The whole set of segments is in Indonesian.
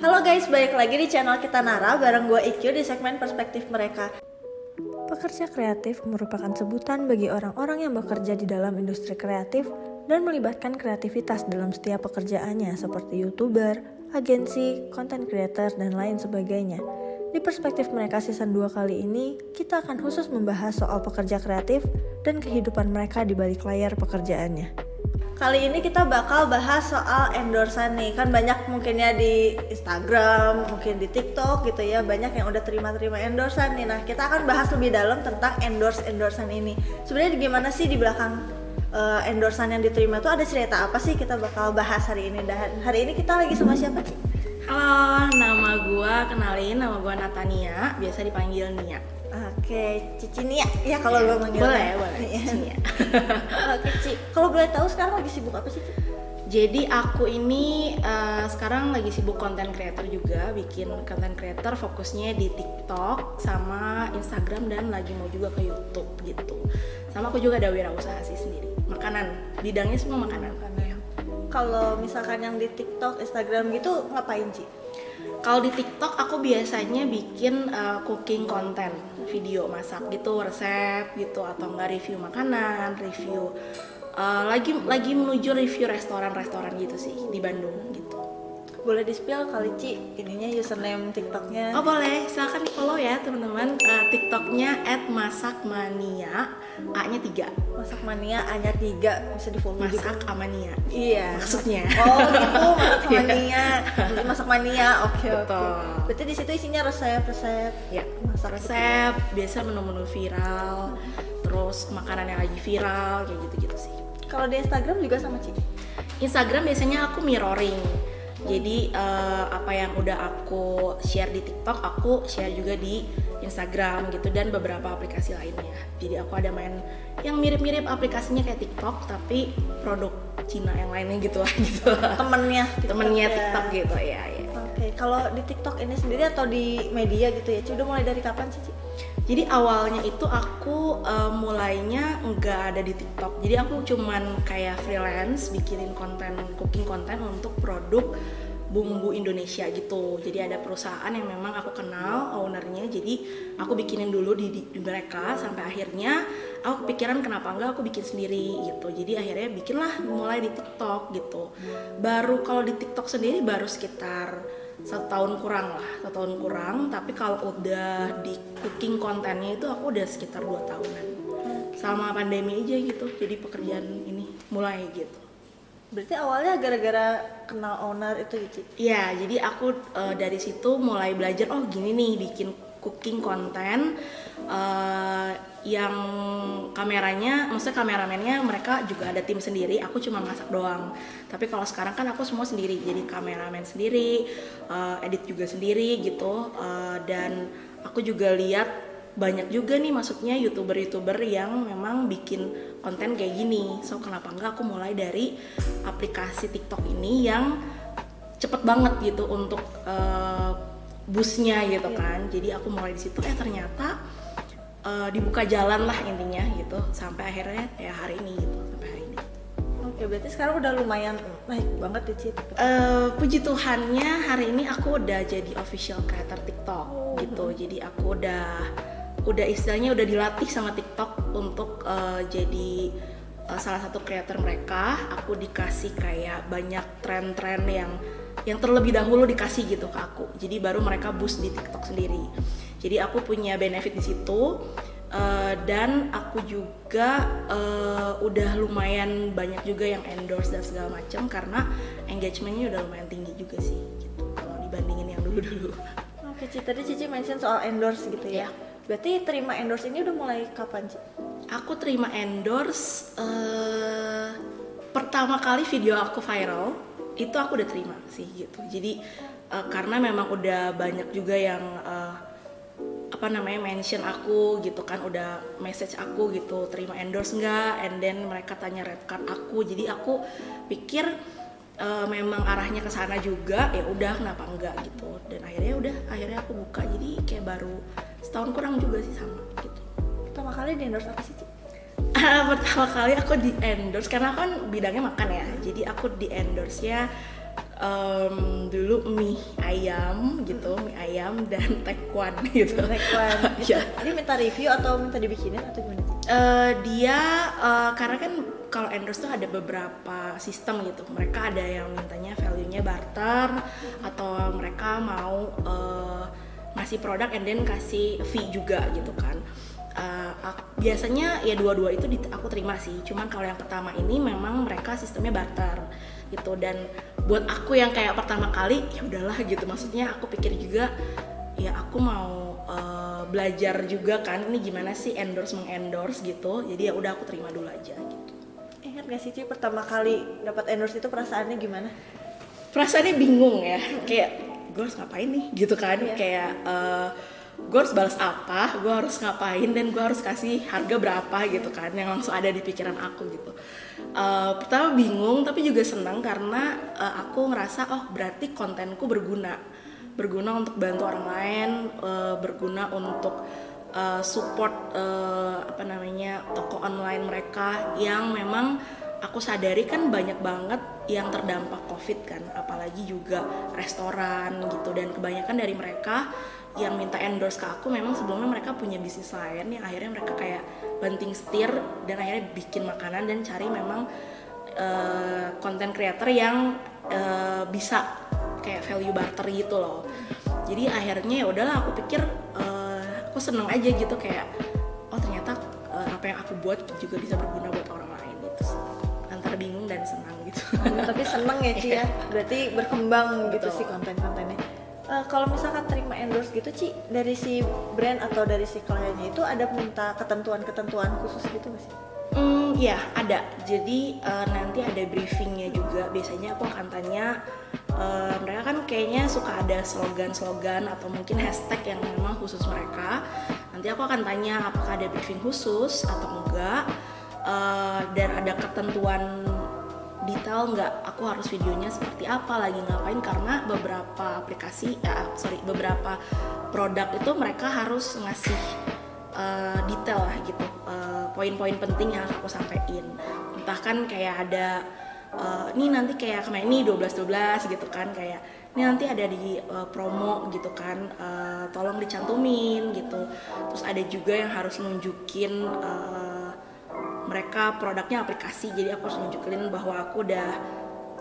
Halo guys, balik lagi di channel kita Nara bareng gue IQ di segmen perspektif mereka. Pekerja kreatif merupakan sebutan bagi orang-orang yang bekerja di dalam industri kreatif dan melibatkan kreativitas dalam setiap pekerjaannya seperti YouTuber, agensi, content creator, dan lain sebagainya. Di perspektif mereka season 2 kali ini, kita akan khusus membahas soal pekerja kreatif dan kehidupan mereka di balik layar pekerjaannya. Kali ini kita bakal bahas soal endorsan nih. Kan banyak mungkin ya di Instagram, mungkin di TikTok gitu ya, banyak yang udah terima-terima endorsan nih. Nah, kita akan bahas lebih dalam tentang endorsan ini. Sebenarnya gimana sih di belakang endorsan yang diterima itu, ada cerita apa sih? Kita bakal bahas hari ini. Dan hari ini kita lagi sama siapa sih? Halo, nama gua Natania, biasa dipanggil Nia. Oke, Cici Nia ya kalau gue manggil. Boleh, Cici Nia. Oke, Ci. Kalau boleh tahu sekarang lagi sibuk apa sih, Ci? Jadi aku ini sekarang lagi sibuk content creator juga, bikin content creator fokusnya di TikTok sama Instagram dan lagi mau juga ke YouTube gitu. Sama aku juga ada wirausaha sih sendiri, makanan, bidangnya semua makanan. Kalau misalkan yang di TikTok, Instagram gitu ngapain, Ci? Kalau di TikTok aku biasanya bikin cooking content, video masak gitu, resep gitu, atau enggak review makanan, review lagi menuju review restoran gitu sih di Bandung gitu. Boleh di-spill kali, Ci, ininya username TikToknya? Oh boleh, silakan di-follow ya teman-teman. TikToknya @masakmania, A-nya 3. Masakmania, A-nya 3, bisa di-follow juga. Masak Amania. Iya. Maksudnya. Oh gitu, Masakmania. Masakmania, oke. Betul. Berarti di situ isinya resep-resep. Ya, masak resep, biasa menu-menu viral, terus makanan yang lagi viral, kayak gitu-gitu sih. Kalau di Instagram juga sama, Ci? Instagram biasanya aku mirroring. Jadi apa yang udah aku share di TikTok, aku share juga di Instagram gitu, dan beberapa aplikasi lainnya. Jadi aku ada main yang mirip-mirip aplikasinya kayak TikTok, tapi produk Cina yang lainnya gitu lah gitu. Temennya ya. TikTok gitu ya. Oke, kalau di TikTok ini sendiri atau di media gitu ya, Ci, udah mulai dari kapan sih, Ci? Jadi awalnya itu aku mulainya nggak ada di TikTok. Jadi aku cuman kayak freelance bikinin konten, cooking konten untuk produk bumbu Indonesia gitu. Jadi ada perusahaan yang memang aku kenal ownernya. Jadi aku bikinin dulu di mereka, sampai akhirnya aku kepikiran kenapa enggak aku bikin sendiri gitu. Jadi akhirnya bikinlah mulai di TikTok gitu. Baru kalau di TikTok sendiri baru sekitar 1 tahun kurang, tapi kalau udah di cooking kontennya itu aku udah sekitar 2 tahunan. Sama pandemi aja gitu, jadi pekerjaan ini mulai gitu. Berarti awalnya gara-gara kenal owner itu, Ci? Iya, jadi aku dari situ mulai belajar, oh gini nih bikin cooking konten yang kameranya, maksudnya kameramennya mereka juga ada tim sendiri, aku cuma masak doang. Tapi kalau sekarang kan aku semua sendiri, jadi kameramen sendiri, edit juga sendiri gitu, dan aku juga lihat banyak juga nih maksudnya youtuber yang memang bikin konten kayak gini. So kenapa enggak aku mulai dari aplikasi TikTok ini yang cepet banget gitu untuk boostnya gitu kan. Jadi aku mulai di situ, ternyata dibuka jalan lah intinya gitu, sampai akhirnya ya hari ini gitu, sampai hari ini. Oke, berarti sekarang udah lumayan naik banget ya, Ci? Puji Tuhannya hari ini aku udah jadi official creator TikTok gitu. Jadi aku udah istilahnya udah dilatih sama TikTok untuk jadi salah satu creator mereka. Aku dikasih kayak banyak tren-tren yang terlebih dahulu dikasih gitu ke aku. Jadi baru mereka boost di TikTok sendiri. Jadi aku punya benefit di situ, dan aku juga udah lumayan banyak juga yang endorse dan segala macam, karena engagementnya udah lumayan tinggi juga sih gitu kalau dibandingin yang dulu. Oke, Ci, tadi Cici mention soal endorse gitu ya. Berarti terima endorse ini udah mulai kapan, Ci? Aku terima endorse pertama kali video aku viral itu aku udah terima sih gitu. Jadi karena memang udah banyak juga yang mention aku gitu kan, udah message aku gitu, terima endorse nggak, and then mereka tanya red card aku. Jadi aku pikir memang arahnya ke sana juga, ya udah kenapa enggak gitu. Dan akhirnya aku buka, jadi kayak baru setahun kurang juga sih sama gitu. Pertama kali di endorse apa sih, Ci? Pertama kali aku di endorse karena kan bidangnya makan ya, jadi aku di endorse ya dulu mie ayam gitu, mie ayam dan taekwan gitu. Taekwan. Ya. Ini minta review atau minta dibikinin atau gimana sih? Dia karena kan kalau endorse tuh ada beberapa sistem gitu. Mereka ada yang mintanya value-nya barter atau mereka mau ngasih produk and then kasih fee juga gitu kan. Biasanya ya dua-dua itu aku terima sih. Cuman kalau yang pertama ini memang mereka sistemnya barter gitu, dan buat aku yang kayak pertama kali ya udahlah gitu. Maksudnya aku pikir juga ya aku mau belajar juga kan ini gimana sih mengendorse gitu. Jadi ya udah aku terima dulu aja gitu. Ingat gak sih Ci pertama kali dapat endorse itu perasaannya gimana? Perasaannya bingung ya, kayak gue harus ngapain nih gitu kan. Kayak gue harus balas apa, gue harus ngapain, dan gue harus kasih harga berapa gitu kan, yang langsung ada di pikiran aku gitu. Pertama bingung tapi juga senang karena aku ngerasa oh berarti kontenku berguna untuk bantu orang lain, berguna untuk support toko online mereka yang memang aku sadari kan banyak banget yang terdampak COVID kan, apalagi juga restoran gitu, dan kebanyakan dari mereka yang minta endorse ke aku memang sebelumnya mereka punya bisnis lain yang akhirnya mereka kayak banting setir dan akhirnya bikin makanan dan cari memang content creator yang bisa kayak value barter gitu loh. Jadi akhirnya ya udahlah, aku pikir aku seneng aja gitu, kayak oh ternyata apa yang aku buat juga bisa berguna buat orang lain gitu. Antara bingung dan senang gitu. Tapi seneng ya Ci ya, berarti berkembang gitu sih konten-kontennya. Kalau misalkan terima endorse gitu Ci, dari si brand atau dari si kliennya itu ada minta ketentuan-ketentuan khusus gitu nggak sih? Ya ada, jadi nanti ada briefingnya juga. Biasanya aku akan tanya, mereka kan kayaknya suka ada slogan-slogan atau mungkin hashtag yang memang khusus mereka. Nanti aku akan tanya apakah ada briefing khusus atau enggak, dan ada ketentuan detail nggak, aku harus videonya seperti apa, lagi ngapain, karena beberapa beberapa produk itu mereka harus ngasih detail lah gitu, poin-poin penting yang aku sampaikan. Entah kan kayak ada ini nanti kayak kemarin ini 12 gitu kan, kayak ini nanti ada di promo gitu kan, tolong dicantumin gitu. Terus ada juga yang harus nunjukin mereka produknya aplikasi, jadi aku harus nunjukin bahwa aku udah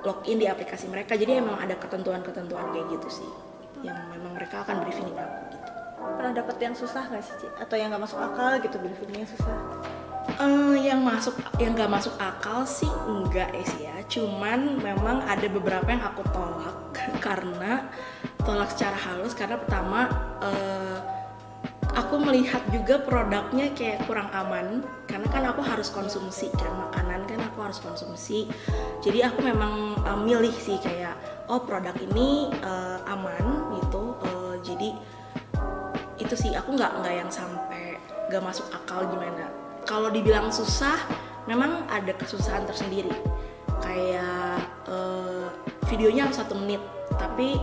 login di aplikasi mereka. Jadi emang ada ketentuan-ketentuan kayak gitu sih yang memang mereka akan briefingin aku gitu. Pernah dapet yang susah nggak sih Ci? Atau yang nggak masuk akal gitu briefingnya susah? Yang nggak masuk akal sih enggak sih ya, cuman memang ada beberapa yang aku tolak karena tolak secara halus, karena pertama aku melihat juga produknya kayak kurang aman, karena kan aku harus konsumsi kan, makanan kan aku harus konsumsi. Jadi aku memang milih sih kayak oh produk ini aman gitu. Jadi itu sih, aku nggak yang sampai nggak masuk akal gimana. Kalau dibilang susah, memang ada kesusahan tersendiri. Kayak videonya harus 1 menit, tapi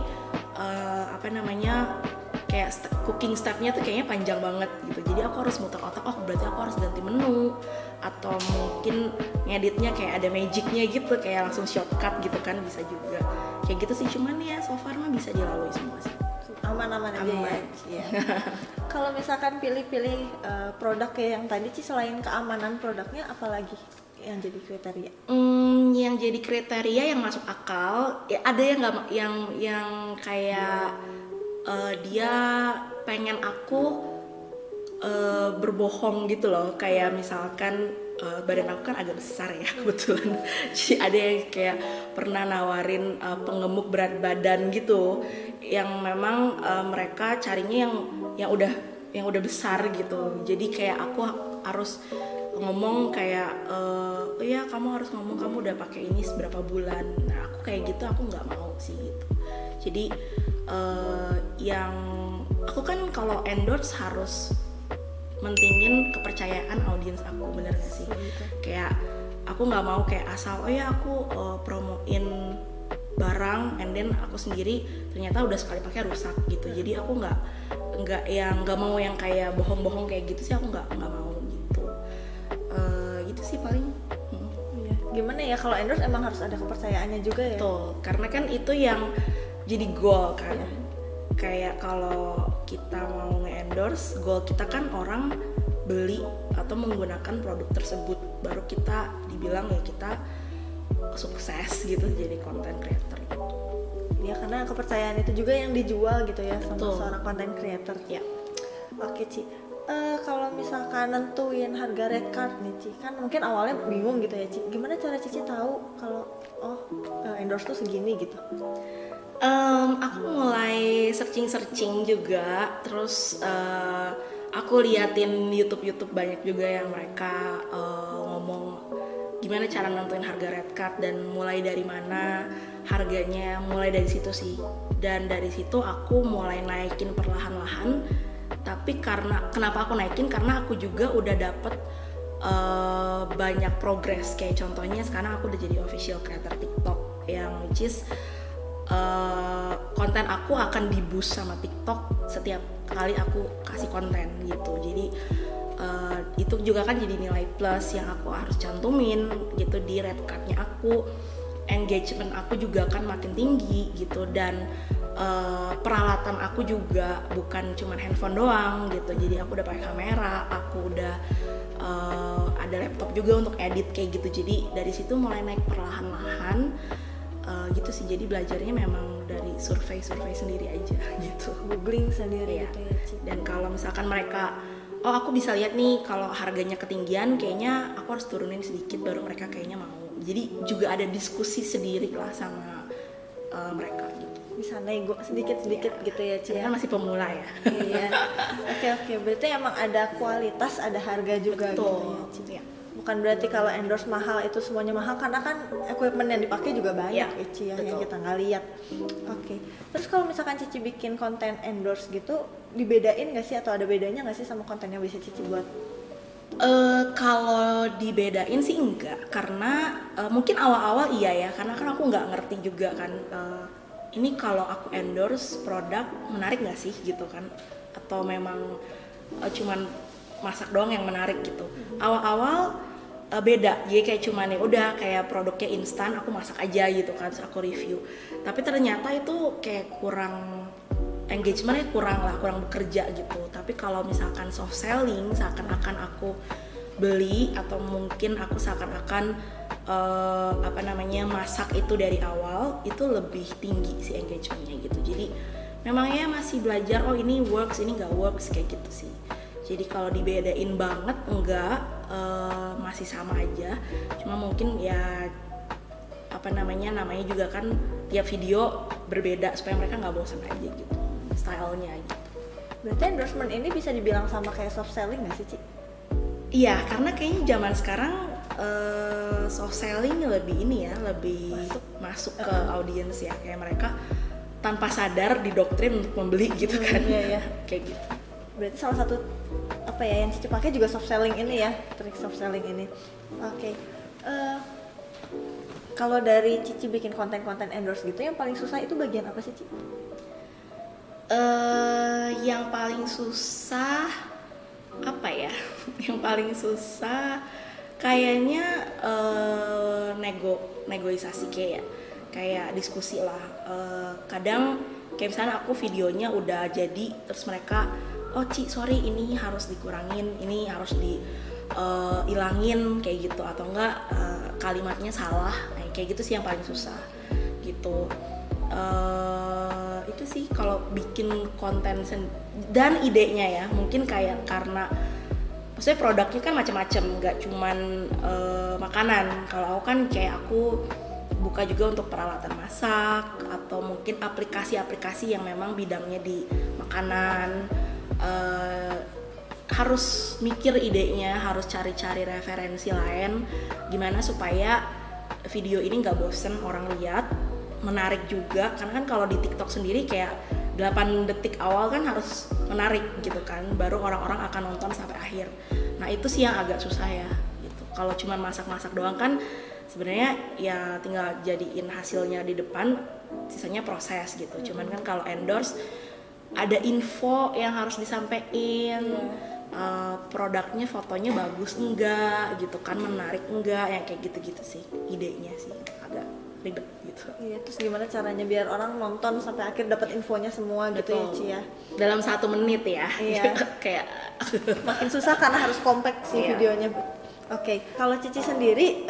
kayak cooking stepnya tuh kayaknya panjang banget gitu. Jadi aku harus muter otak, oh berarti aku harus ganti menu, atau mungkin ngeditnya kayak ada magicnya gitu, kayak langsung shortcut gitu kan, bisa juga kayak gitu sih. Cuman ya so far mah bisa dilalui semua sih, aman-aman aja ya. Kalau misalkan pilih-pilih produk kayak yang tadi Ci, selain keamanan produknya apalagi yang jadi kriteria? Yang jadi kriteria yang masuk akal ya, ada yang nggak, yang kayak dia pengen aku berbohong gitu loh, kayak misalkan badan aku kan agak besar ya kebetulan. Jadi ada yang kayak pernah nawarin pengemuk berat badan gitu, yang memang mereka carinya yang udah besar gitu. Jadi kayak aku harus ngomong kayak oh ya kamu harus ngomong kamu udah pakai ini seberapa bulan. Nah aku kayak gitu aku nggak mau sih gitu. Jadi yang aku kan kalau endorse harus mentingin kepercayaan audiens aku, bener gak sih? Kayak aku nggak mau kayak asal oh ya aku promoin barang and then aku sendiri ternyata udah sekali pakai rusak gitu. Jadi aku nggak mau yang kayak bohong-bohong kayak gitu sih, aku nggak mau gitu. sih paling. Iya. Gimana ya kalau endorse emang harus ada kepercayaannya juga ya. Betul, karena kan itu yang jadi goal kan. Kayak kalau kita mau nge-endorse, goal kita kan orang beli atau menggunakan produk tersebut, baru kita dibilang ya kita sukses gitu jadi content creator gitu. Ya karena kepercayaan itu juga yang dijual gitu ya sama Betul. seorang content creator. Ya. Oke Ci, kalau misalkan nentuin harga red card nih Ci, kan mungkin awalnya bingung gitu ya Ci, gimana cara Cici tahu kalau endorse tuh segini gitu? Aku mulai searching juga, terus aku liatin YouTube banyak juga yang mereka ngomong gimana cara nentuin harga red card dan mulai dari mana harganya, mulai dari situ sih. Dan dari situ aku mulai naikin perlahan-lahan. Tapi kenapa aku naikin? Karena aku juga udah dapet banyak progres. Kayak contohnya sekarang aku udah jadi official creator TikTok yang which is konten aku akan di-boost sama TikTok setiap kali aku kasih konten gitu. Jadi itu juga kan jadi nilai plus yang aku harus cantumin gitu di red cardnya aku. Engagement aku juga kan makin tinggi gitu, dan peralatan aku juga bukan cuma handphone doang gitu. Jadi aku udah pakai kamera, aku udah ada laptop juga untuk edit kayak gitu. Jadi dari situ mulai naik perlahan-lahan gitu sih. Jadi belajarnya memang dari survei sendiri aja gitu, Googling sendiri gitu ya Ci. Dan kalau misalkan mereka aku bisa lihat nih kalau harganya ketinggian, kayaknya aku harus turunin sedikit baru mereka kayaknya mau. Jadi juga ada diskusi sendiri lah sama mereka gitu. Bisa nego sedikit-sedikit gitu ya Ci. Kan masih pemula ya. Iya. Oke, berarti emang ada kualitas, ada harga juga. Betul. Gitu ya Ci. Ya. Bukan berarti kalau endorse mahal itu semuanya mahal, karena kan equipment yang dipakai juga banyak ya Ci ya, yang kita nggak lihat. Oke. Terus kalau misalkan Cici bikin konten endorse gitu, dibedain nggak sih atau ada bedanya nggak sih sama konten yang bisa Cici buat? Kalau dibedain sih enggak, karena mungkin awal-awal iya ya, karena kan aku nggak ngerti juga kan ini kalau aku endorse produk menarik nggak sih gitu kan, atau memang cuman masak doang yang menarik gitu. Awal-awal beda, jadi kayak cuman ya udah kayak produknya instan, aku masak aja gitu kan, terus aku review. Tapi ternyata itu kayak kurang engagementnya, kurang bekerja gitu. Tapi kalau misalkan soft selling, seakan-akan aku beli atau mungkin aku seakan-akan masak itu dari awal, itu lebih tinggi sih engagementnya gitu. Jadi memangnya masih belajar, oh ini works, ini nggak works kayak gitu sih. Jadi kalau dibedain banget enggak, masih sama aja. Cuma mungkin ya namanya juga kan tiap video berbeda supaya mereka nggak bosan aja gitu stylenya gitu. Berarti endorsement ini bisa dibilang sama kayak soft selling nggak sih Ci? Iya, karena kayaknya zaman sekarang soft selling lebih lebih masuk ke audiens ya, kayak mereka tanpa sadar didoktrin untuk membeli gitu kan. Iya. Kayak gitu. Berarti salah satu yang Cici pakai juga soft selling ini ya, trik soft selling ini. Oke. Kalau dari Cici bikin konten-konten endorse gitu, yang paling susah itu bagian apa sih Ci? Yang paling susah apa ya? Yang paling susah kayaknya negosiasi kayak diskusi lah. Kadang kayak misalnya aku videonya udah jadi, terus mereka Ci sorry ini harus dikurangin, ini harus ilangin kayak gitu, atau enggak kalimatnya salah, kayak gitu sih yang paling susah gitu. Itu sih kalau bikin konten dan idenya ya, mungkin kayak karena maksudnya produknya kan macam-macam, nggak cuman makanan. Kalau aku kan kayak aku buka juga untuk peralatan masak atau mungkin aplikasi-aplikasi yang memang bidangnya di makanan. Harus mikir idenya, harus cari-cari referensi lain gimana supaya video ini nggak bosen orang lihat, menarik juga. Karena kan kalau di TikTok sendiri kayak 8 detik awal kan harus menarik gitu kan, baru orang-orang akan nonton sampai akhir. Nah itu sih yang agak susah ya gitu. Kalau cuma masak-masak doang kan sebenarnya ya tinggal jadiin hasilnya di depan, sisanya proses gitu. Cuman kan kalau endorse ada info yang harus disampaikan, produknya fotonya bagus enggak gitu kan, menarik enggak, yang kayak gitu-gitu sih idenya sih, agak ribet gitu. Iya, terus gimana caranya biar orang nonton sampai akhir dapat infonya semua gitu ya Ci ya? Dalam 1 menit ya. Iya. Kayak makin susah karena harus compact sih Iya. videonya. Oke, kalau Cici sendiri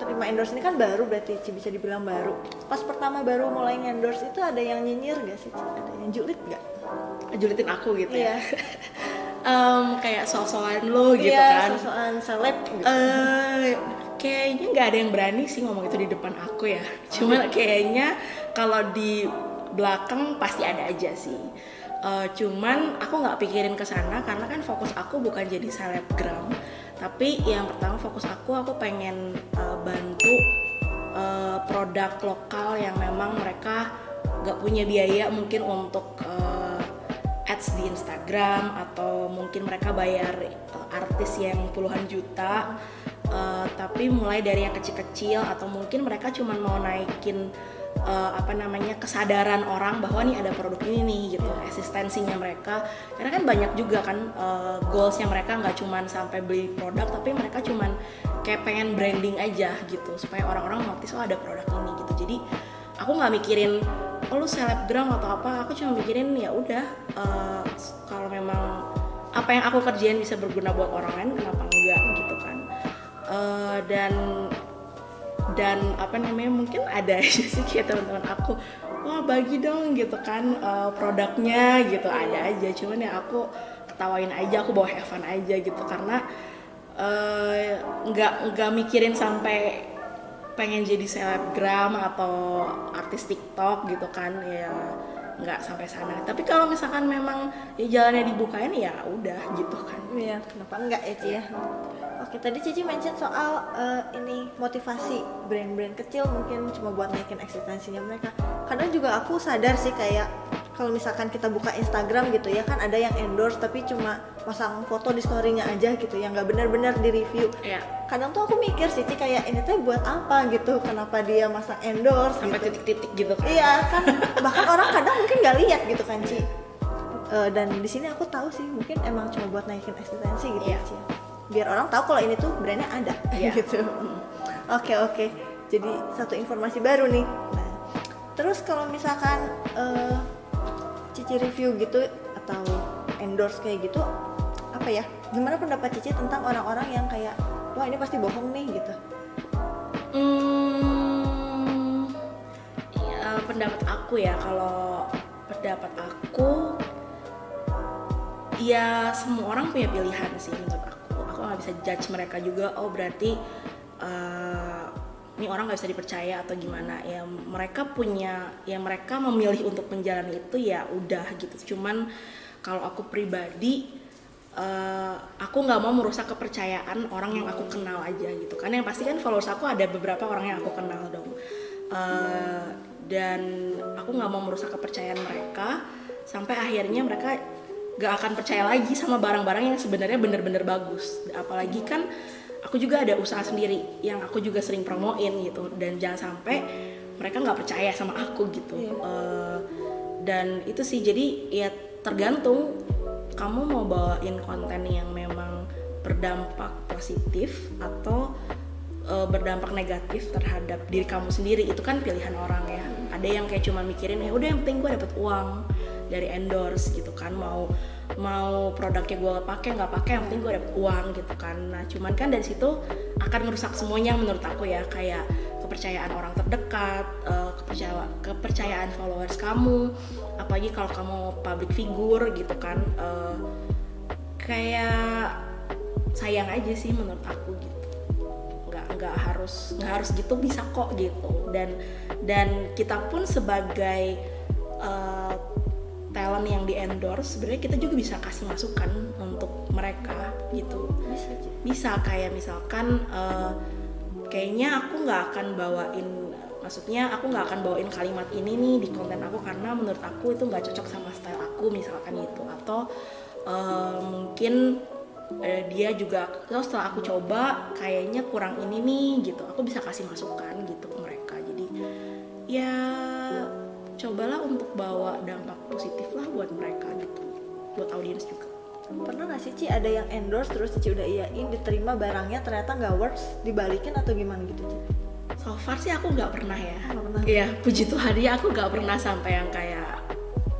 terima endorse ini kan baru, berarti Cici bisa dibilang baru. Pas pertama baru mulai endorse itu ada yang nyinyir gak sih Ci? Ada yang julid gak? julitin aku gitu Iya. ya. Kayak soal-soalan lo gitu Iya, kan. sosokan seleb gitu. Kayaknya nggak ada yang berani sih ngomong itu di depan aku ya. Cuma kayaknya kalau di belakang pasti ada aja sih. Cuman aku nggak pikirin ke sana karena kan fokus aku bukan jadi selebgram. Tapi yang pertama fokus aku pengen bantu produk lokal yang memang mereka nggak punya biaya mungkin untuk ads di Instagram, atau mungkin mereka bayar artis yang puluhan juta, tapi mulai dari yang kecil-kecil, atau mungkin mereka cuma mau naikin kesadaran orang bahwa nih ada produk ini nih gitu, eksistensinya mereka. Karena kan banyak juga kan goalsnya mereka nggak cuma sampai beli produk, tapi mereka cuma kayak pengen branding aja gitu supaya orang-orang notice ada produk ini gitu. Jadi aku nggak mikirin lu selebgram atau apa, aku cuma mikirin ya udah, kalau memang apa yang aku kerjain bisa berguna buat orang lain, kenapa enggak gitu kan. Dan mungkin ada aja sih kayak teman-teman aku, wah bagi dong gitu kan produknya gitu, ada aja. Cuman ya aku ketawain aja, aku bawa have fun aja gitu, karena nggak mikirin sampai pengen jadi selebgram atau artis TikTok gitu kan, ya nggak sampai sana. Tapi kalau misalkan memang ya jalannya dibukain ya udah gitu kan. Iya, kenapa enggak ya Ci ya? Oke, tadi Cici mention soal ini motivasi brand-brand kecil mungkin cuma buat naikin eksistensinya mereka. Kadang juga aku sadar sih kayak kalau misalkan kita buka Instagram gitu ya, kan ada yang endorse tapi cuma pasang foto di story-nya aja gitu, yang nggak benar-benar di review. Iya. Kadang tuh aku mikir sih Ci, kayak ini tuh buat apa gitu, kenapa dia masang endorse Sampai gitu. titik-titik gitu kan. Iya kan, bahkan orang kadang mungkin nggak lihat gitu kan Ci. Dan di sini aku tahu sih mungkin emang cuma buat naikin eksistensi gitu ya Ci. Biar orang tahu kalau ini tuh brandnya ada gitu. Oke. Jadi satu informasi baru nih. Nah, terus kalau misalkan Cici review gitu atau endorse kayak gitu, apa ya? Gimana pendapat Cici tentang orang-orang yang kayak wah ini pasti bohong nih gitu? Pendapat aku ya, kalau pendapat aku ya semua orang punya pilihan sih menurut aku nggak bisa judge mereka juga, oh berarti ini orang nggak bisa dipercaya atau gimana. Ya mereka punya, ya mereka memilih untuk menjalani itu, ya udah gitu. Cuman kalau aku pribadi, aku nggak mau merusak kepercayaan orang yang aku kenal aja gitu kan. Yang pasti kan followers aku ada beberapa orang yang aku kenal dong, dan aku nggak mau merusak kepercayaan mereka sampai akhirnya mereka gak akan percaya lagi sama barang-barang yang sebenarnya bener-bener bagus. Apalagi kan aku juga ada usaha sendiri yang aku juga sering promoin gitu, dan jangan sampai mereka nggak percaya sama aku gitu. Dan itu sih, jadi ya tergantung kamu mau bawain konten yang memang berdampak positif atau berdampak negatif terhadap diri kamu sendiri. Itu kan pilihan orang ya. Ada yang kayak cuma mikirin ya udah yang penting gue dapet uang dari endorse gitu kan, mau produknya gue pakai nggak pakai yang penting gue dapet uang gitu kan. Nah cuman kan dari situ akan merusak semuanya menurut aku ya, kayak kepercayaan orang terdekat, kepercayaan followers kamu, apalagi kalau kamu public figure gitu kan. Kayak sayang aja sih menurut aku gitu. Nggak harus gitu, bisa kok gitu. Dan kita pun sebagai talent yang di endorse, sebenarnya kita juga bisa kasih masukan untuk mereka gitu. Bisa kayak misalkan kayaknya aku nggak akan bawain kalimat ini nih di konten aku karena menurut aku itu nggak cocok sama style aku misalkan gitu. Atau mungkin dia juga, terus setelah aku coba kayaknya kurang ini nih gitu, aku bisa kasih masukan gitu ke mereka. Jadi ya cobalah untuk bawa dampak positif lah buat mereka gitu, buat audiens juga. Pernah nggak sih Ci ada yang endorse terus Cici udah iyain, diterima barangnya ternyata nggak works, dibalikin atau gimana gitu Ci? So far sih aku nggak pernah ya. Nggak pernah. Iya, puji Tuhan ya aku nggak pernah sampai yang kayak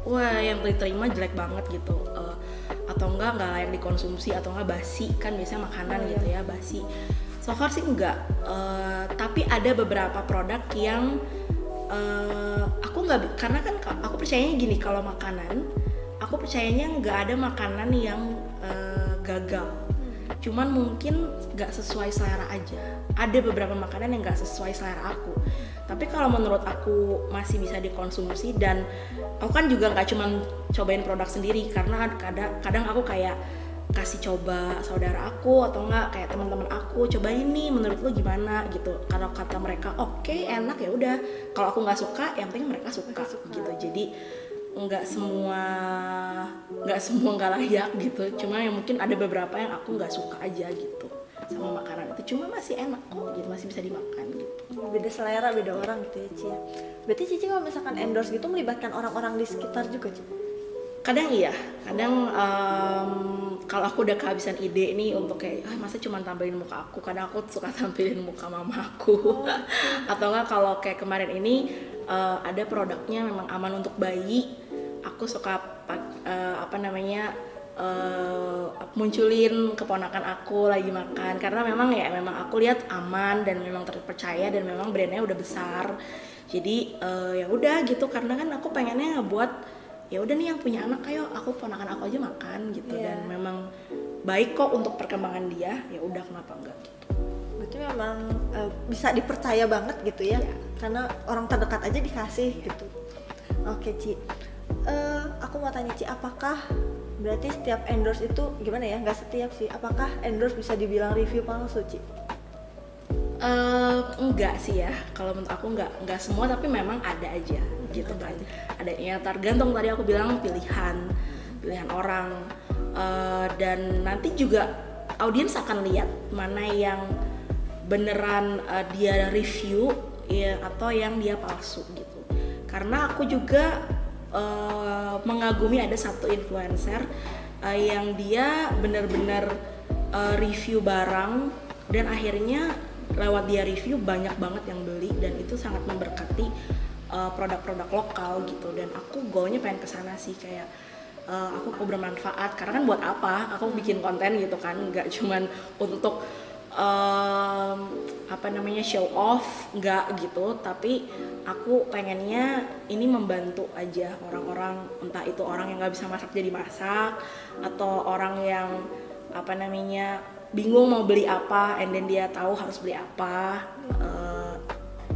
wah yang diterima jelek banget gitu. Atau nggak layak dikonsumsi atau nggak basi, kan biasanya makanan gitu ya basi. So far sih enggak. Tapi ada beberapa produk yang aku nggak, karena kan aku percayanya gini, kalau makanan aku percayanya nggak ada makanan yang gagal, cuman mungkin nggak sesuai selera aja. Ada beberapa makanan yang nggak sesuai selera aku, tapi kalau menurut aku masih bisa dikonsumsi. Dan aku kan juga nggak cuman cobain produk sendiri, karena kadang aku kayak kasih coba saudara aku atau enggak kayak teman-teman aku, coba ini menurut lu gimana gitu. Kalau kata mereka oke, enak, ya udah. Kalau aku nggak suka, yang penting mereka suka gitu. Jadi nggak semua nggak layak gitu. Cuma yang mungkin ada beberapa yang aku nggak suka aja gitu sama makanan itu. Cuma masih enak kok gitu, masih bisa dimakan gitu. Beda selera, beda orang gitu ya Ci ya. Berarti Cici kalau misalkan endorse gitu melibatkan orang-orang di sekitar juga Ci? Kadang iya, kadang kalau aku udah kehabisan ide nih untuk kayak masa cuma tampilin muka aku, kadang aku suka tampilin muka mama aku. Atau enggak kalau kayak kemarin ini ada produknya memang aman untuk bayi, aku suka munculin keponakan aku lagi makan, karena memang aku lihat aman dan memang terpercaya dan memang brandnya udah besar. Jadi ya udah gitu, karena kan aku pengennya ngebuat ya udah nih yang punya anak, ayo aku ponakan aku aja makan gitu. Dan memang baik kok untuk perkembangan dia, ya udah kenapa enggak gitu. Berarti memang bisa dipercaya banget gitu ya, karena orang terdekat aja dikasih gitu. Oke Ci, aku mau tanya Ci, apakah berarti setiap endorse itu gimana ya, nggak setiap sih, apakah endorse bisa dibilang review palsu Ci? Enggak sih ya, kalau menurut aku enggak semua, tapi memang ada aja gitu kan. Ada yang tergantung, tadi aku bilang pilihan orang, dan nanti juga audiens akan lihat mana yang beneran dia review ya, atau yang dia palsu gitu. Karena aku juga mengagumi ada satu influencer yang dia bener-bener review barang, dan akhirnya lewat dia review banyak banget yang beli, dan itu sangat memberkati produk-produk lokal gitu. Dan aku goalnya pengen kesana sih, kayak aku bermanfaat, karena kan buat apa aku bikin konten gitu kan, nggak cuman untuk show off, nggak gitu, tapi aku pengennya ini membantu aja orang-orang, entah itu orang yang nggak bisa masak jadi masak, atau orang yang bingung mau beli apa, and then dia tahu harus beli apa,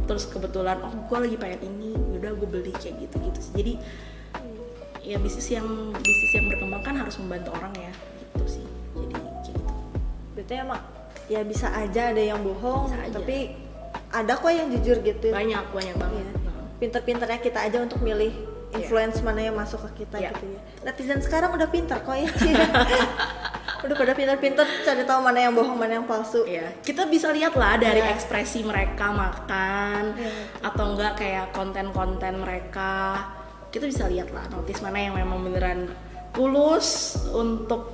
terus kebetulan gue lagi pengen ini, udah gue beli kayak gitu. Jadi ya bisnis yang berkembang kan harus membantu orang ya gitu sih. Jadi kayak gitu. Berarti emang ya bisa aja ada yang bohong, tapi ada kok yang jujur gitu. Banyak banget. Ya. Pinter-pinternya kita aja untuk milih influence mana yang masuk ke kita gitu ya. Netizen sekarang udah pinter kok ya. Udah pada pinter-pinter cari tahu mana yang bohong, mana yang palsu. Iya, kita bisa lihat lah dari ekspresi mereka makan, atau enggak kayak konten-konten mereka. Kita bisa lihat lah, notice mana yang memang beneran tulus untuk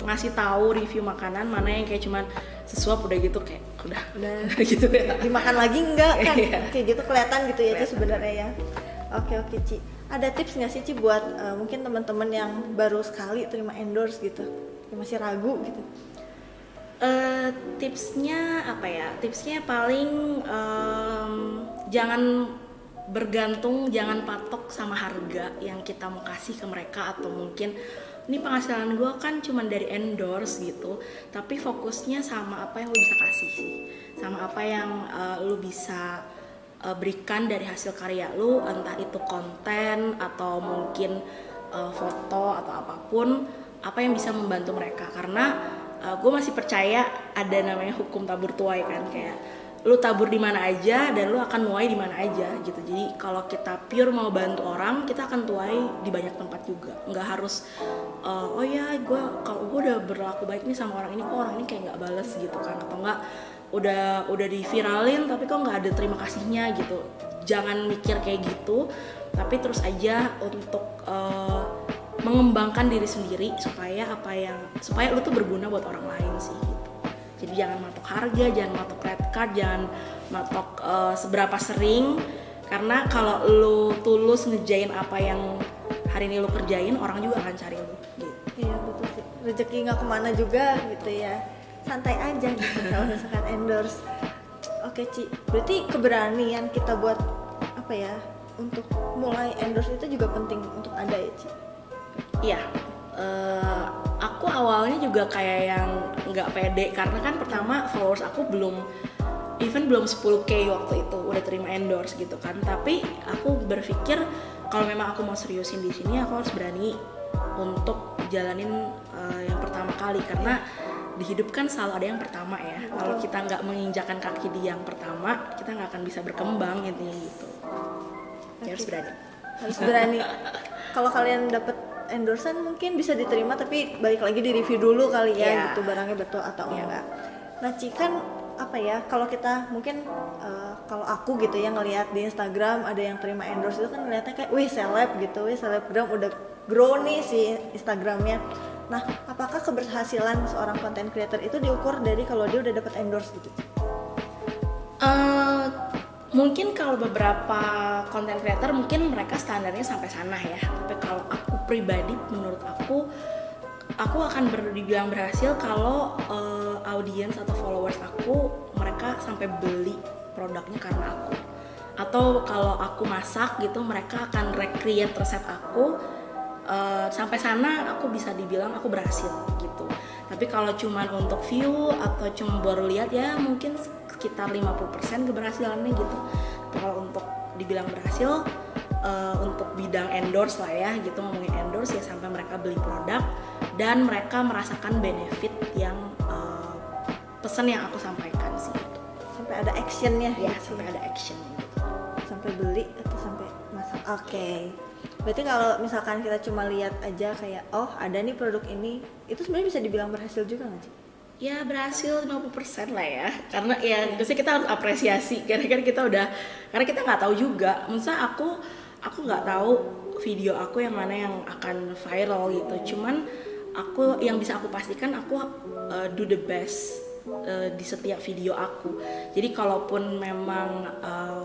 ngasih tahu review makanan, mana yang kayak cuman sesuap udah gitu, kayak udah gitu ya. Dimakan lagi enggak kan? Kayak gitu kelihatan gitu ya Ci sebenarnya ya. Oke Ci. Ada tips nggak sih Ci buat mungkin teman-teman yang baru sekali terima endorse gitu, yang masih ragu gitu? Tipsnya apa ya? Tipsnya paling jangan bergantung, jangan patok sama harga yang kita mau kasih ke mereka, atau mungkin ini penghasilan gue kan cuma dari endorse gitu, tapi fokusnya sama apa yang lo bisa kasih sih, sama apa yang lo bisa berikan dari hasil karya lu, entah itu konten atau mungkin foto atau apapun, apa yang bisa membantu mereka. Karena gue masih percaya ada namanya hukum tabur tuai kan, kayak lu tabur di mana aja dan lu akan nuai di mana aja gitu. Jadi kalau kita pure mau bantu orang, kita akan tuai di banyak tempat juga. Nggak harus kalau gue udah berlaku baik nih sama orang ini, kok orang ini kayak nggak bales gitu kan, atau nggak udah diviralin tapi kok nggak ada terima kasihnya gitu. Jangan mikir kayak gitu, tapi terus aja untuk mengembangkan diri sendiri supaya lu tuh berguna buat orang lain sih gitu. Jadi jangan matok harga, jangan matok red card, jangan matok seberapa sering, karena kalau lu tulus ngejain apa yang hari ini lu kerjain, orang juga akan cari lu gitu. Iya betul sih, rezeki nggak kemana juga gitu ya, santai aja gitu kalau misalkan endorse. Oke Ci, berarti keberanian kita buat apa ya, untuk mulai endorse itu juga penting untuk ada ya Ci? Iya, aku awalnya juga kayak yang nggak pede karena kan pertama followers aku belum 10k waktu itu udah terima endorse gitu kan. Tapi aku berpikir kalau memang aku mau seriusin di sini, aku harus berani untuk jalanin yang pertama kali, karena di hidup kan selalu ada yang pertama ya. Kalau kita nggak menginjakan kaki di yang pertama, kita nggak akan bisa berkembang intinya gitu. Ya, harus berani. Kalau kalian dapet endorsean mungkin bisa diterima, tapi balik lagi di review dulu kali ya, gitu barangnya betul atau enggak. Nah Ci, kan apa ya, kalau kita mungkin kalau aku gitu ya ngelihat di Instagram ada yang terima endorse itu kan ngeliatnya kayak wih seleb gitu, wih selebgram udah grow nih si Instagramnya. Nah apakah keberhasilan seorang content creator itu diukur dari kalau dia udah dapat endorse gitu? Mungkin kalau beberapa content creator mungkin mereka standarnya sampai sana ya, tapi kalau aku pribadi, menurut aku akan dibilang berhasil kalau audiens atau followers aku mereka sampai beli produknya karena aku, atau kalau aku masak gitu mereka akan recreate resep aku. Sampai sana aku bisa dibilang aku berhasil gitu. Tapi kalau cuman untuk view atau cuma baru lihat ya mungkin sekitar 50% keberhasilannya gitu. Tapi kalau untuk dibilang berhasil untuk bidang endorse lah ya gitu, ngomongin endorse ya sampai mereka beli produk dan mereka merasakan benefit yang pesan yang aku sampaikan sih gitu. Sampai ada actionnya ya, gitu. Sampai ada action gitu. Sampai beli atau sampai masak. Oke. Berarti kalau misalkan kita cuma lihat aja kayak oh ada nih produk ini, itu sebenarnya bisa dibilang berhasil juga nggak sih? Ya berhasil 50% lah ya, karena ya biasanya kita harus apresiasi karena kita nggak tahu juga. Misalnya aku nggak tahu video aku yang mana yang akan viral gitu, cuman yang bisa aku pastikan aku do the best di setiap video aku. Jadi kalaupun memang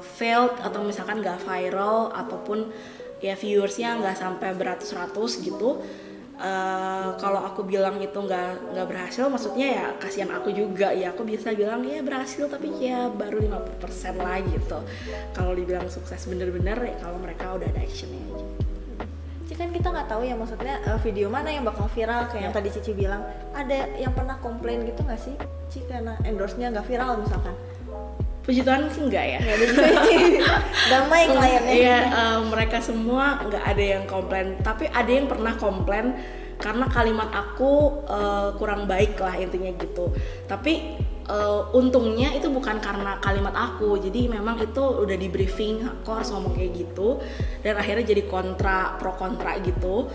failed atau misalkan nggak viral ataupun ya viewersnya nggak sampai beratus-ratus gitu, kalau aku bilang itu nggak berhasil, maksudnya ya kasihan aku juga ya. Aku bisa bilang ya berhasil tapi ya baru 50% lah gitu. Kalau dibilang sukses bener-bener ya kalau mereka udah ada actionnya aja. Ci, kan kita nggak tahu ya maksudnya video mana yang bakal viral kayak yang tadi Cici bilang. Ada yang pernah komplain gitu nggak sih Ci karena endorse-nya nggak viral misalkan? Puji Tuhan sih enggak ya. Damai kliennya. Iya, mereka semua nggak ada yang komplain. Tapi ada yang pernah komplain karena kalimat aku kurang baik lah intinya gitu. Tapi untungnya itu bukan karena kalimat aku. Jadi memang itu udah di briefing, aku harus ngomong kayak gitu. Dan akhirnya jadi pro kontra gitu.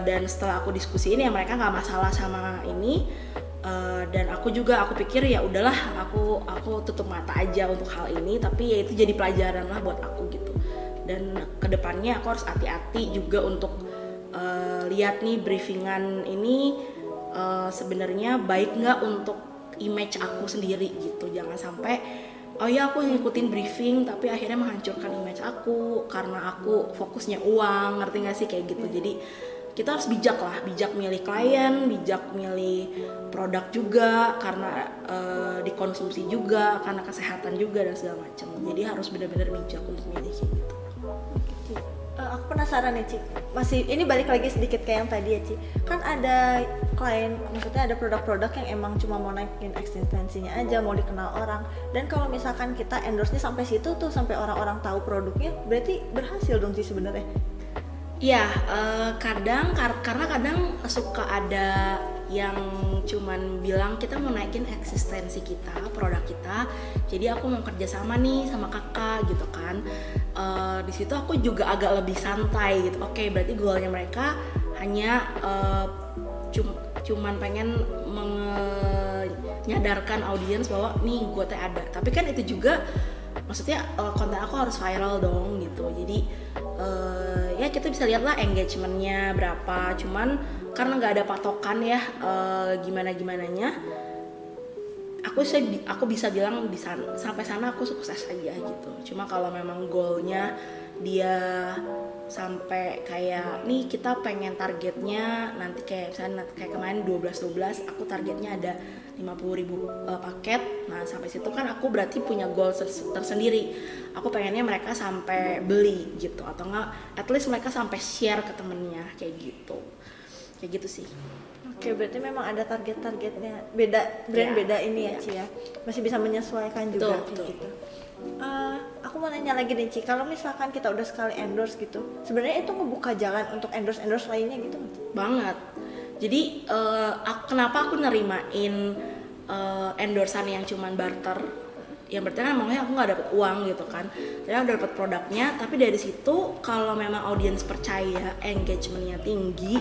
Dan setelah aku diskusiin ya mereka nggak masalah sama ini. Dan aku pikir ya udahlah, aku tutup mata aja untuk hal ini, tapi ya itu jadi pelajaran lah buat aku gitu. Dan kedepannya aku harus hati-hati juga untuk lihat nih briefingan ini sebenarnya baik nggak untuk image aku sendiri gitu. Jangan sampai oh ya aku ngikutin briefing tapi akhirnya menghancurkan image aku karena aku fokusnya uang, ngerti nggak sih kayak gitu. Jadi kita harus bijak milih klien, bijak milih produk juga karena dikonsumsi juga, karena kesehatan juga dan segala macam. Jadi harus benar-benar bijak untuk milih gitu. Aku penasaran nih Ci, masih ini balik lagi sedikit kayak yang tadi ya Ci. Kan ada klien, maksudnya ada produk-produk yang emang cuma mau naikin eksistensinya aja, mau dikenal orang. Dan kalau misalkan kita endorse-nya sampai situ tuh, sampai orang-orang tahu produknya, berarti berhasil dong Ci sebenarnya. Ya, karena kadang suka ada yang cuman bilang kita mau naikin eksistensi kita, produk kita, jadi aku mau kerjasama nih sama kakak gitu kan. Di situ aku juga agak lebih santai gitu. Oke, berarti goalnya mereka hanya cuman pengen menyadarkan audiens bahwa nih gue teh ada. Tapi kan itu juga maksudnya konten aku harus viral dong gitu. Jadi ya kita bisa lihat lah engagementnya berapa, cuman karena nggak ada patokan ya gimana-gimananya, aku bisa bilang sampai sana aku sukses aja gitu. Cuma kalau memang goalnya dia sampai kayak nih kita pengen targetnya nanti kayak misalnya kayak kemarin 12 aku targetnya ada 50.000 paket. Nah sampai situ kan aku berarti punya goal tersendiri. Aku pengennya mereka sampai beli gitu, atau enggak at least mereka sampai share ke temennya kayak gitu sih. Oke, berarti memang ada target-targetnya beda brand beda ini ya Ci ya, masih bisa menyesuaikan juga kayak gitu. Aku mau nanya lagi nih Ci, kalau misalkan kita udah sekali endorse gitu, sebenarnya itu ngebuka jalan untuk endorse lainnya gitu nggak? Banget. Jadi kenapa aku nerimain endorsan yang cuman barter? Yang berarti kan emangnya aku nggak dapet uang gitu kan, tapi aku dapet produknya. Tapi dari situ kalau memang audiens percaya, engagementnya tinggi,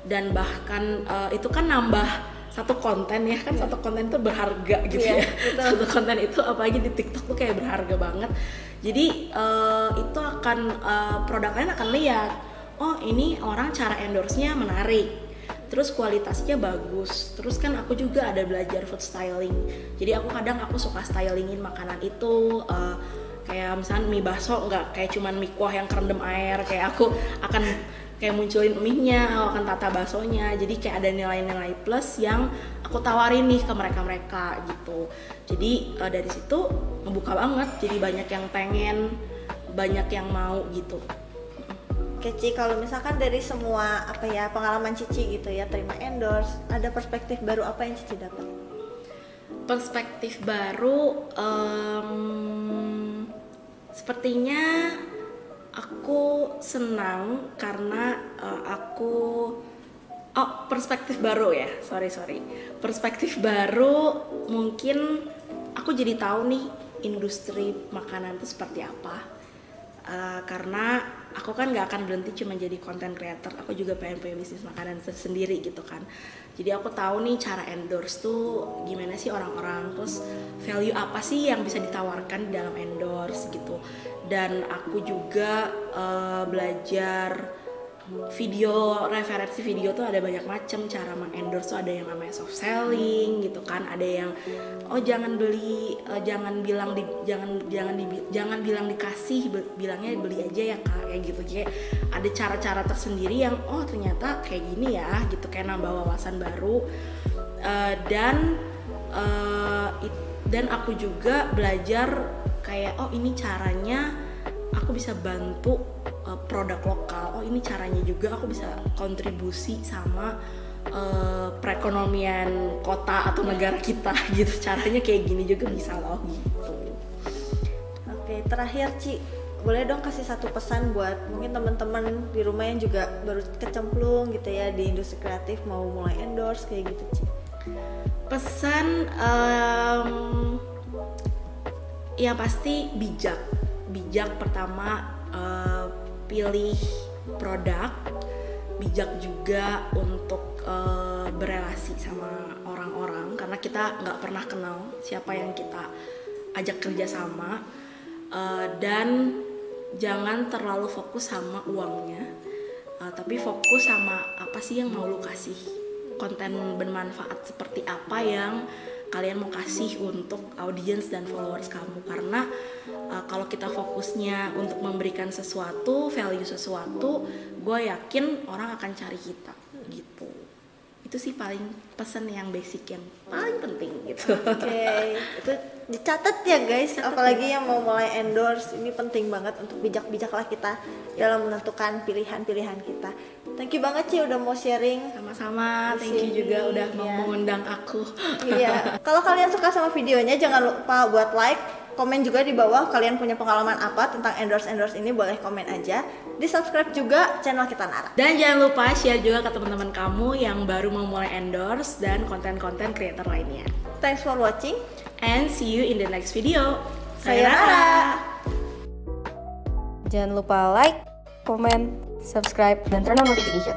dan bahkan itu kan nambah satu konten ya kan, satu konten itu berharga gitu ya. Satu konten itu apalagi di TikTok tuh kayak berharga banget. Jadi itu akan produk lain akan lihat, oh ini orang cara endorse-nya menarik, terus kualitasnya bagus. Terus kan aku juga ada belajar food styling, jadi aku suka stylingin makanan itu. Kayak misalnya mie bakso nggak kayak cuman mie kuah yang kerendam air, kayak aku akan kayak munculin mie-nya, akan tata baksonya. Jadi kayak ada nilai-nilai plus yang aku tawarin nih ke mereka gitu. Jadi dari situ ngebuka banget, jadi banyak yang pengen, banyak yang mau gitu. Oke Ci, kalau misalkan dari semua pengalaman Cici gitu ya terima endorse, ada perspektif baru apa yang Cici dapat? Perspektif baru sepertinya aku senang karena perspektif baru ya, perspektif baru mungkin aku jadi tahu nih industri makanan itu seperti apa. Karena aku kan nggak akan berhenti cuma jadi content creator, aku juga pengen punya bisnis makanan sendiri gitu kan. Jadi aku tahu nih cara endorse tuh gimana sih orang-orang, terus value apa sih yang bisa ditawarkan di dalam endorse gitu. Dan aku juga belajar referensi video tuh ada banyak macam cara mengendorse tuh. Ada yang namanya soft selling gitu kan, ada yang jangan beli, jangan bilang dikasih, bilangnya beli aja ya Kak, kayak gitu. Kayak ada cara-cara tersendiri yang ternyata kayak gini ya gitu, kayak nambah wawasan baru. Dan aku juga belajar kayak ini caranya aku bisa bantu produk lokal, ini caranya juga aku bisa kontribusi sama perekonomian kota atau negara kita gitu, caranya kayak gini juga bisa loh gitu. Oke, terakhir Ci, boleh dong kasih satu pesan buat mungkin teman-teman di rumah yang juga baru kecemplung gitu ya di industri kreatif, mau mulai endorse kayak gitu Ci. Pesan yang pasti bijak pertama, pilih produk, bijak juga untuk berelasi sama orang-orang, karena kita nggak pernah kenal siapa yang kita ajak kerja sama. Dan jangan terlalu fokus sama uangnya, tapi fokus sama apa sih yang mau lu kasih, konten bermanfaat seperti apa yang kalian mau kasih untuk audiens dan followers kamu. Karena kalau kita fokusnya untuk memberikan sesuatu, value sesuatu, gue yakin orang akan cari kita gitu. Itu sih paling pesan yang basic yang paling penting gitu. Oke, itu dicatat ya guys, apalagi yang mau mulai endorse, ini penting banget untuk bijak-bijaklah kita dalam menentukan pilihan-pilihan kita. Thank you banget Ci udah mau sharing. Sama-sama, thank you juga udah mau mengundang aku. Iya, kalau kalian suka sama videonya jangan lupa buat like, komen juga di bawah kalian punya pengalaman apa tentang endorse ini, boleh komen aja. Di subscribe juga channel Kita Nara. Dan jangan lupa share juga ke teman-teman kamu yang baru mau mulai endorse dan konten-konten creator lainnya. Thanks for watching and see you in the next video. Sayonara. Jangan lupa like, comment, subscribe, dan turn on notification.